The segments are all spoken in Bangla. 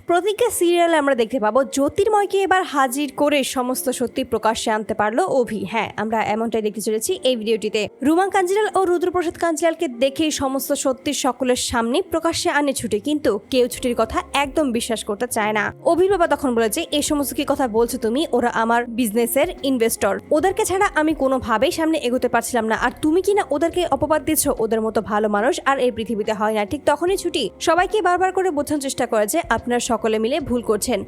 প্রতিজ্ঞা সিরিয়ালে আমরা দেখতে পাবো জ্যোতির্ময়কে এবার হাজির করে সমস্ত সত্যি প্রকাশ্যে আনতে পারলো অভি। হ্যাঁ, আমরা এমনটাই দেখতে চলেছি এই ভিডিওটিতে। রুমা কাঞ্জিলাল ও রুদ্রপ্রসাদ কাঞ্জিলালকে দেখে সমস্ত সত্যি সকলের সামনে প্রকাশ্যে আনে ছুটি, কিন্তু কেউ ছুটির কথা একদম বিশ্বাস করতে চায় না। অভির বাবা তখন বলেছে, এই সমস্ত কি কথা বলছো তুমি? ওরা আমার বিজনেসের ইনভেস্টর, ওদেরকে ছাড়া আমি কোনোভাবেই সামনে এগোতে পারছিলাম না, আর তুমি কিনা ওদেরকে অপবাদ দিচ্ছ। ওদের মতো ভালো মানুষ আর এই পৃথিবীতে হয় না। ঠিক তখনই ছুটি সবাইকে বারবার করে বোঝানোর চেষ্টা করে যে আপনারা সকলে মিলে ভুল করছেন।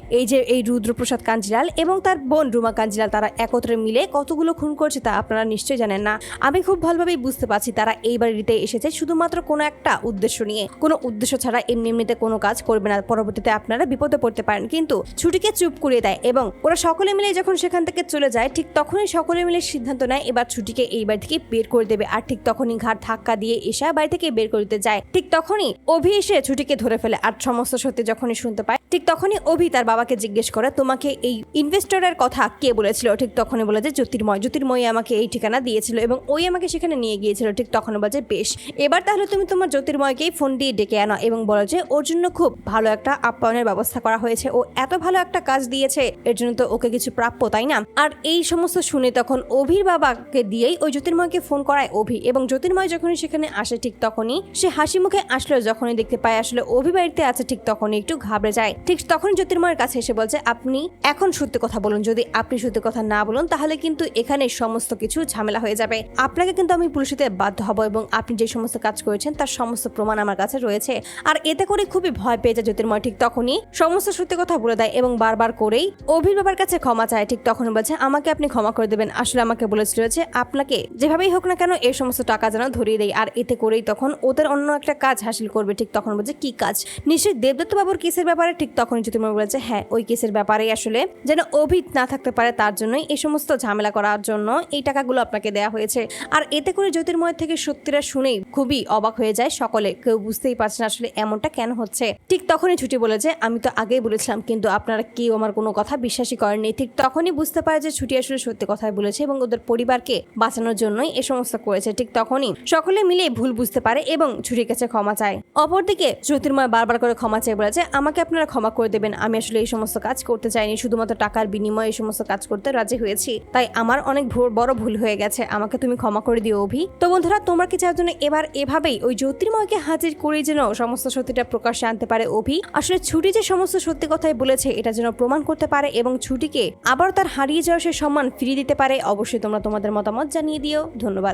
এই রুদ্রপ্রসাদ কাঞ্জিলাল এবং তার বোন রুমা কাঞ্জিলাল তারা একত্রে মিলে কতগুলো খুন করছে তা আপনারা নিশ্চয়ই জানেন না। আমি খুব ভালোভাবেই বুঝতে পারছি তারা এই বাড়িতে এসেছে শুধুমাত্র কোনো একটা উদ্দেশ্য নিয়ে, কোনো উদ্দেশ্য ছাড়া এমনিতে কোনো কাজ করবে না। পরবর্তীতে আপনারা বিপদে পড়তে পারেন। কিন্তু ছুটিকে চুপ করিয়ে দেয় এবং ওরা সকলে মিলে যখন সেখান থেকে চলে যায়, ঠিক তখনই সকলে মিলে সিদ্ধান্ত নেয় এবার ছুটিকে এই বাড়ি থেকে বের করে দেবে। আর ঠিক তখনই ঘাট ধাক্কা দিয়ে এসে বাড়ি থেকে বের করে দিতে যায়। ঠিক তখনই অভি এসে ছুটিকে ধরে ফেলে। আর সমস্ত সত্যি যখনই শুনতে পায়, ঠিক তখনই অভি তার বাবাকে জিজ্ঞেস করে, তোমাকে এই ইনভেস্টরের কথা কে বলেছিল? ঠিক তখনই বলে যে জ্যোতির্ময় আমাকে এই ঠিকানা দিয়েছিল এবং ওই আমাকে সেখানে নিয়ে গিয়েছিল। ঠিক তখন বলে, বেশ, এবার তাহলে তুমি তোমার জ্যোতির্ময়কেই ফোন দিয়ে ডেকে আনো এবং বলো যে ওর জন্য খুব ভালো একটা আপ্যায়নের ব্যবস্থা করা হয়েছে, ও এত ভালো একটা কাজ দিয়েছে, এর জন্য তো ওকে কিছু প্রাপ্য, তাই না? আর এই সমস্ত শুনে তখন অভির বাবাকে দিয়েই ওই জ্যোতির্ময়কে ফোন করায় অভি। এবং জ্যোতির্ময় যখনই সেখানে আসে, ঠিক তখনই সে হাসি মুখে আসলো। যখনই দেখতে পায় আসলে অভি বাড়িতে আছে, ঠিক তখনই একটু ঘাবড়ে যায়। ঠিক তখন জ্যোতির্ময়ের কাছে এসে বলছে, আপনি এখন সত্যি কথা বলুন, যদি আপনি সত্যি কথা না বলুন তাহলে কিন্তু এখানে সমস্ত কিছু ঝামেলা হয়ে যাবে। আপনাকে কিন্তু আমি পুলিশে বাধ্য হব এবং আপনি যে সমস্ত কাজ করেছেন তার সমস্ত প্রমাণ আমার কাছে রয়েছে। আর এতে করে খুবই ভয় পেয়ে যায় জ্যোতির্ময়। ঠিক তখনই সমস্ত সত্যি কথা বলে দেয় এবং বারবার করেই অভির বাবার কাছে ক্ষমা চায়। ঠিক তখন বলছে, আমাকে আপনি ক্ষমা করে দেবেন, আসলে আমাকে বলেছিল যে আপনাকে যেভাবেই হোক না কেন এই সমস্ত টাকা যেন ধরিয়ে দেয়। আর এতে করেই তখন ওদের অন্য একটা কাজ হাসিল করবে। ঠিক তখন বলছে, কি কাজ? নিশ্চয়ই দেবদত্ত বাবুর কেসের ব্যাপারে। ঠিক তখন জ্যোতির্ময় বলেছে, হ্যাঁ, ওই কেসের ব্যাপারেই আসলে যেন অভি না থাকতে পারে তার জন্যই এই সমস্ত ঝামেলা করার জন্য এই টাকাগুলো আপনাকে দেওয়া হয়েছে। আর এতে করে জ্যোতির্ময় থেকে সত্যিটা শুনেই খুবই অবাক হয়ে যায় সকলে, কেউ বুঝতেই পারছে না আসলে এমনটা কেন হচ্ছে। ঠিক তখনই ছুটি বলেছে, আমি তো আগেই বলেছিলাম কিন্তু আপনারা কেউ আমার কোনো কথা বিশ্বাসই করেননি। ঠিক তখনই বুঝতে পারে যে ছুটি আসলে সত্যি কথাই বলেছে এবং ওদের পরিবারকে বাঁচানোর জন্যই এ সমস্ত করেছে। ঠিক তখনই সকলে মিলে ভুল বুঝতে পারে এবং ছুটির কাছে ক্ষমা চায়। অপরদিকে জ্যোতির্ময় বারবার করে ক্ষমা চেয়ে বলেছে, আমাকে আপনারা ক্ষমা করে দেবেন, আমি আসলে এই সমস্ত কাজ করতে চাইনি, শুধুমাত্র টাকার বিনিময়ে এই সমস্ত কাজ করতে রাজি হয়েছি, তাই আমার অনেক বড় ভুল হয়ে গেছে, আমাকে তুমি ক্ষমা করে দিও অভি। তো বন্ধুরা, তোমরা কি চাও জন্য এবার এভাবেই ওই জ্যোতির্ময়কে হাজির করে যেন সমস্ত সত্যিটা প্রকাশ্যে আনতে পারে অভি? আসলে ছুটি যে সমস্ত সত্যি কথাই বলেছে এটা যেন প্রমাণ করতে পারে এবং ছুটিকে আবার তার হারিয়ে যাওয়া সে সম্মান ফিরিয়ে দিতে পারে। অবশ্যই তোমরা তোমাদের মতামত জানিয়ে দিও। ধন্যবাদ।